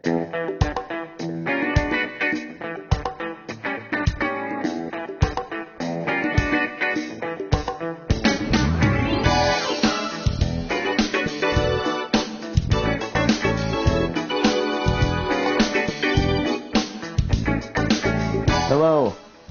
Hello,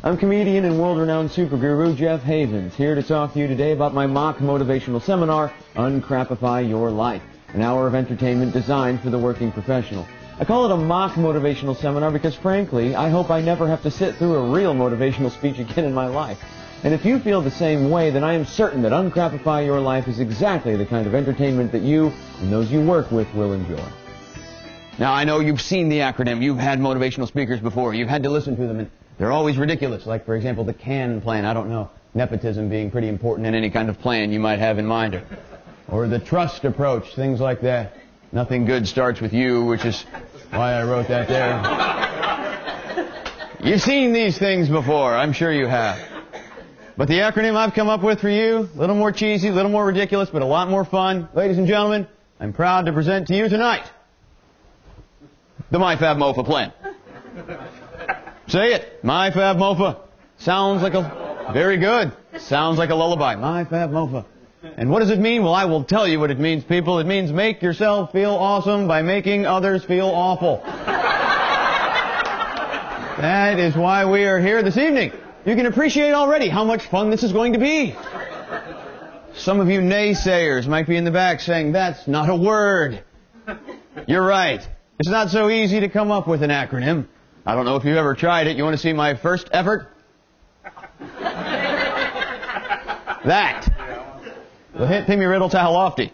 I'm comedian and world-renowned superguru Jeff Havens, here to talk to you today about my mock motivational seminar, Uncrapify Your Life, an hour of entertainment designed for the working professional. I call it a mock motivational seminar because, frankly, I hope I never have to sit through a real motivational speech again in my life. And if you feel the same way, then I am certain that Uncrapify Your Life is exactly the kind of entertainment that you and those you work with will enjoy. Now, I know you've seen the acronym. You've had motivational speakers before. You've had to listen to them, and they're always ridiculous. Like, for example, the CAN plan. I don't know. Nepotism being pretty important in any kind of plan you might have in mind. Or the trust approach, things like that. Nothing good starts with you, which is why I wrote that there. You've seen these things before. I'm sure you have. But the acronym I've come up with for you, a little more cheesy, a little more ridiculous, but a lot more fun. Ladies and gentlemen, I'm proud to present to you tonight the MyFab-MOFA plan. Say it. MyFab-MOFA. Sounds like a... Very good. Sounds like a lullaby. MyFab-MOFA. And what does it mean? Well, I will tell you what it means, people. It means make yourself feel awesome by making others feel awful. That is why we are here this evening. You can appreciate already how much fun this is going to be. Some of you naysayers might be in the back saying, that's not a word. You're right. It's not so easy to come up with an acronym. I don't know if you've ever tried it. You want to see my first effort? That. The hit Timmy Riddle Tahalofty.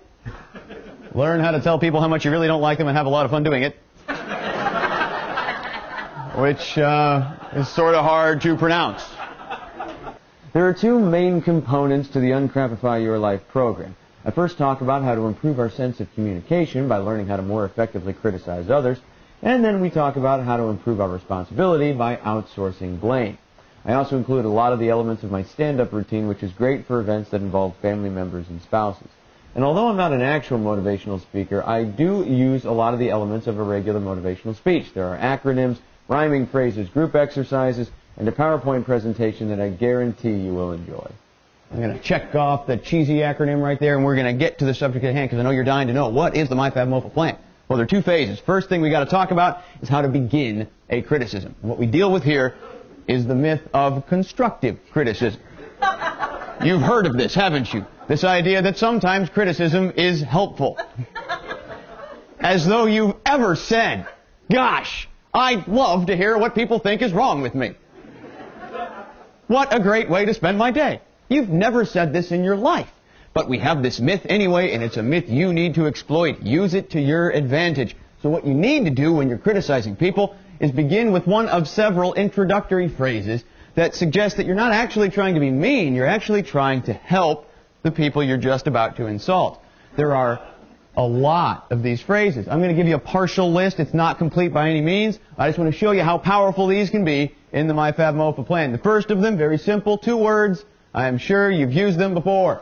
Learn how to tell people how much you really don't like them and have a lot of fun doing it. Which is sort of hard to pronounce. There are two main components to the Uncrapify Your Life program. I first talk about how to improve our sense of communication by learning how to more effectively criticize others. And then we talk about how to improve our responsibility by outsourcing blame. I also include a lot of the elements of my stand-up routine, which is great for events that involve family members and spouses. And although I'm not an actual motivational speaker, I do use a lot of the elements of a regular motivational speech. There are acronyms, rhyming phrases, group exercises, and a PowerPoint presentation that I guarantee you will enjoy. I'm going to check off the cheesy acronym right there, and we're going to get to the subject at hand, because I know you're dying to know, what is the MyFab-MOFA plan? Well, there are two phases. First thing we got to talk about is how to begin a criticism. What we deal with here is the myth of constructive criticism. You've heard of this, haven't you? This idea that sometimes criticism is helpful. As though you've ever said, gosh, I'd love to hear what people think is wrong with me. What a great way to spend my day. You've never said this in your life. But we have this myth anyway, and it's a myth you need to exploit. Use it to your advantage. So what you need to do when you're criticizing people is begin with one of several introductory phrases that suggest that you're not actually trying to be mean, you're actually trying to help the people you're just about to insult. There are a lot of these phrases. I'm going to give you a partial list. It's not complete by any means. I just want to show you how powerful these can be in the MyFab-MOFA plan. The first of them, very simple, 2 words. I am sure you've used them before.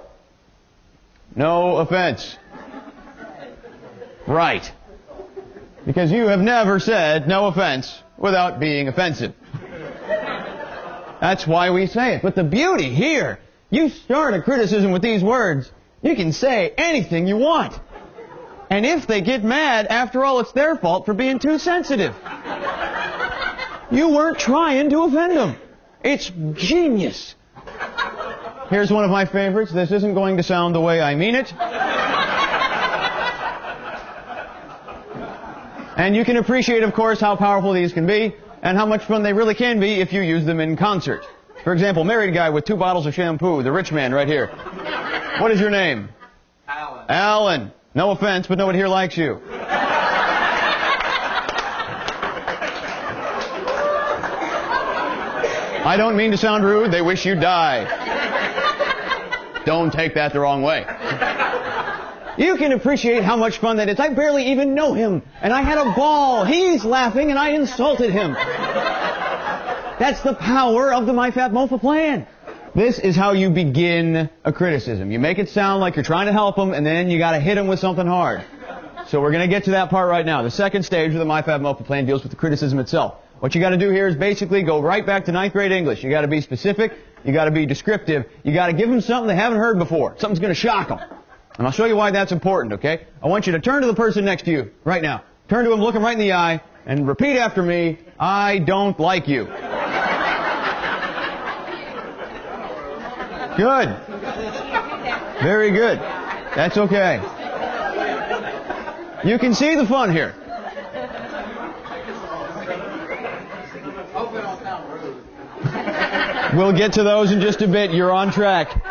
No offense. Right. Because you have never said no offense without being offensive. That's why we say it. But the beauty here, you start a criticism with these words, you can say anything you want. And if they get mad, after all, it's their fault for being too sensitive. You weren't trying to offend them. It's genius. Here's one of my favorites. This isn't going to sound the way I mean it. And you can appreciate, of course, how powerful these can be and how much fun they really can be if you use them in concert. For example, married guy with 2 bottles of shampoo, the rich man right here. What is your name? Alan. Alan. No offense, but nobody here likes you. I don't mean to sound rude. They wish you'd die. Don't take that the wrong way. You can appreciate how much fun that is. I barely even know him, and I had a ball. He's laughing, and I insulted him. That's the power of the MyFab-MOFA plan. This is how you begin a criticism. You make it sound like you're trying to help them, and then you got to hit them with something hard. So we're going to get to that part right now. The second stage of the MyFabMoPA plan deals with the criticism itself. What you got to do here is basically go right back to 9th grade English. You got to be specific. You got to be descriptive. You got to give them something they haven't heard before. Something's going to shock them. And I'll show you why that's important, okay? I want you to turn to the person next to you right now. Turn to him, look him right in the eye, and repeat after me, I don't like you. Good. Very good. That's okay. You can see the fun here. We'll get to those in just a bit. You're on track.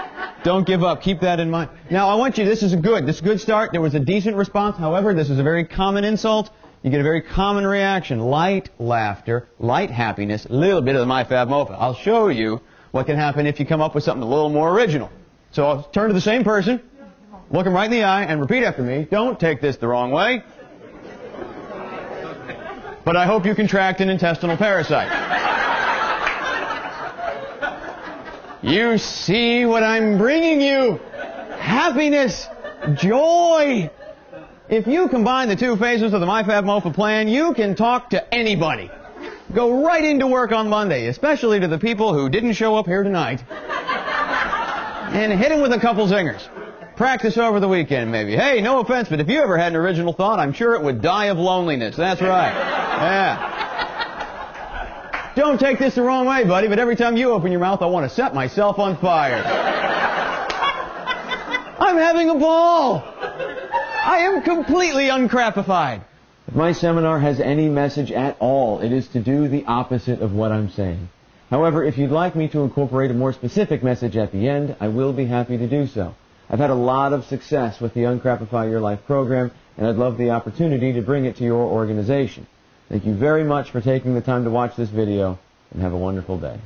Don't give up. Keep that in mind. Now, I want you, this is a good start. There was a decent response. However, this is a very common insult. You get a very common reaction. Light laughter, light happiness, a little bit of the MyFabMoPA. I'll show you what can happen if you come up with something a little more original. So I'll turn to the same person, look him right in the eye, and repeat after me. Don't take this the wrong way. But I hope you contract an intestinal parasite. You see what I'm bringing you? Happiness, joy. If you combine the two phases of the MyFabMoPA plan, you can talk to anybody. Go right into work on Monday, especially to the people who didn't show up here tonight. And hit them with a couple zingers. Practice over the weekend, maybe. Hey, no offense, but if you ever had an original thought, I'm sure it would die of loneliness. That's right. Yeah. Don't take this the wrong way, buddy, but every time you open your mouth, I want to set myself on fire. I'm having a ball. I am completely uncrapified. If my seminar has any message at all, it is to do the opposite of what I'm saying. However, if you'd like me to incorporate a more specific message at the end, I will be happy to do so. I've had a lot of success with the Uncrapify Your Life program, and I'd love the opportunity to bring it to your organization. Thank you very much for taking the time to watch this video, and have a wonderful day.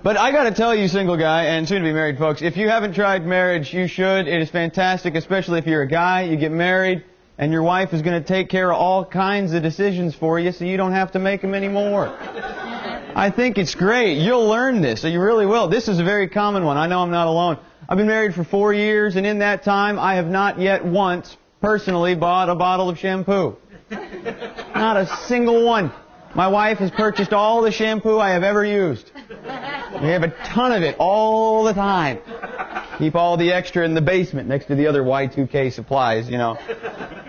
But I got to tell you, single guy and soon-to-be married folks, if you haven't tried marriage, you should. It is fantastic, especially if you're a guy. You get married, and your wife is going to take care of all kinds of decisions for you, so you don't have to make them anymore. I think it's great. You'll learn this, so you really will. This is a very common one. I know I'm not alone. I've been married for 4 years, and in that time, I have not yet once personally bought a bottle of shampoo. Not a single one. My wife has purchased all the shampoo I have ever used. We have a ton of it all the time. Keep all the extra in the basement next to the other Y2K supplies, you know.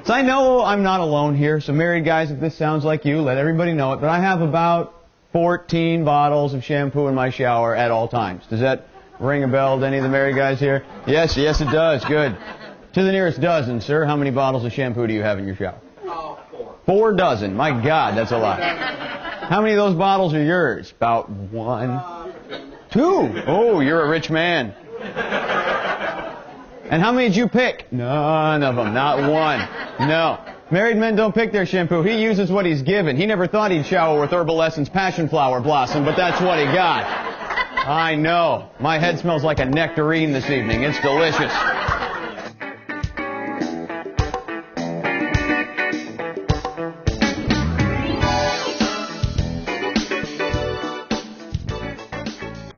So I know I'm not alone here, so married guys, if this sounds like you, let everybody know it. But I have about 14 bottles of shampoo in my shower at all times. Does that ring a bell to any of the married guys here? Yes, it does. Good. To the nearest dozen, sir. How many bottles of shampoo do you have in your shower? 4 dozen. My God, that's a lot. How many of those bottles are yours? About 1, 2. Oh, you're a rich man. And how many did you pick? None of them. Not one. No. Married men don't pick their shampoo. He uses what he's given. He never thought he'd shower with Herbal Essence Passion Flower Blossom, but that's what he got. I know. My head smells like a nectarine this evening. It's delicious.